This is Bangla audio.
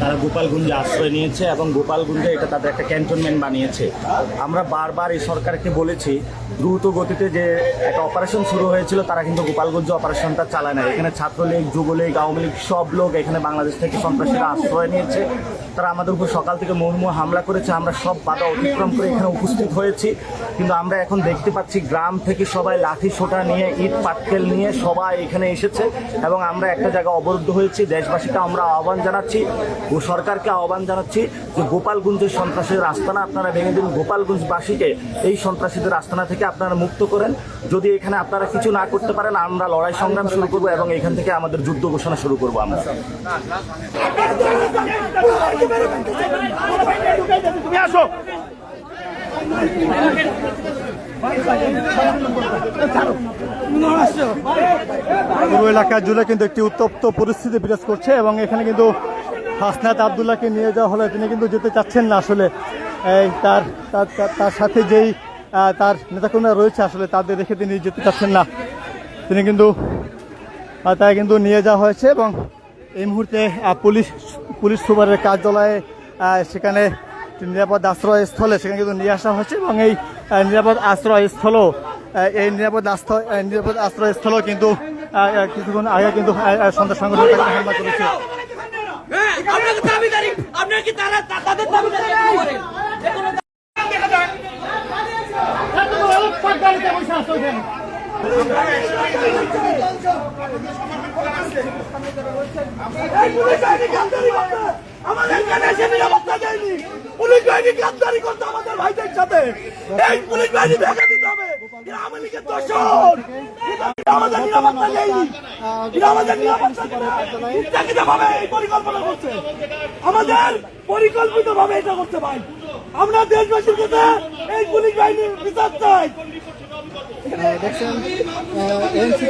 তারা গোপালগঞ্জে আশ্রয় নিয়েছে এবং গোপালগঞ্জে এটা তাদের একটা ক্যান্টনমেন্ট বানিয়েছে। আমরা বারবার এই সরকারকে বলেছি দ্রুত গতিতে যে একটা অপারেশন শুরু হয়েছিল তারা কিন্তু গোপালগঞ্জে অপারেশনটা চালায় না। এখানে ছাত্রলীগ, যুবলীগ, আওয়ামী লীগ সব লোক এখানে বাংলাদেশ থেকে সন্ত্রাসীরা আশ্রয় নিয়েছে। তারা আমাদের উপর সকাল থেকে মুহুর্মুহু হামলা করেছে। আমরা সব বাধা অতিক্রম করে এখানে উপস্থিত হয়েছি, কিন্তু আমরা এখন দেখতে পাচ্ছি গ্রাম থেকে সবাই লাঠি সোঁটা নিয়ে, ইট পাটকেল নিয়ে সবাই এখানে এসেছে এবং আমরা একটা জায়গা অবরুদ্ধ হয়েছি। দেশবাসীকে আমরা আহ্বান জানাচ্ছি ও সরকারকে আহ্বান জানাচ্ছি যে গোপালগঞ্জের সন্ত্রাসীদের আস্তানা আপনারা ভেঙে দিন, গোপালগঞ্জবাসীকে এই সন্ত্রাসীদের আস্তানা থেকে আপনারা মুক্ত করেন। যদি এখানে আপনারা কিছু না করতে পারেন আমরা লড়াই সংগ্রাম শুরু করবো এবং এখান থেকে আমাদের যুদ্ধ ঘোষণা শুরু করবো আমরা। তুমি আসো। পুরো এলাকা জুড়ে কিন্তু একটি উত্তপ্ত পরিস্থিতি বিরাজ করছে এবং এখানে কিন্তু হাসনাত আবদুল্লাহকে নিয়ে যাওয়া হলে তিনি কিন্তু যেতে চাচ্ছেন না। আসলে তার সাথে যেই তার নেতাকর্মীরা রয়েছে আসলে তাদের রেখে তিনি যেতে চাচ্ছেন না। তিনি কিন্তু তাই কিন্তু নিয়ে যাওয়া হয়েছে এবং এই মুহূর্তে পুলিশ সুপারের কার্যালয়ে সেখানে নিরাপদ আশ্রয়স্থলে সেখানে কিন্তু নিয়ে আসা হয়েছে এবং এই নিরাপদ আশ্রয়স্থলও কিন্তু কিছুক্ষণ আগে কিন্তু সন্ত্রাস সংগঠন হামলা করেছে। আমাদের দেশে নিরাপত্তা দেয়নি, পুলিশ বাহিনী গাদ্দারি করতে আমাদের ভাইদের সাথে। এই পুলিশ বাহিনী ভেঙে দিতে হবে। আওয়ামী লীগের দোষর, আমাদের নিরাপত্তা দেয়নি, আমাদের নিরাপত্তা ভাবে এই পরিকল্পনা করছে, আমাদের পরিকল্পিত ভাবে এটা করতে পাই। আমরা দেশবাসীর কাছে এই পুলিশ বাহিনীর বিচার চাই। দেখছেন এনসি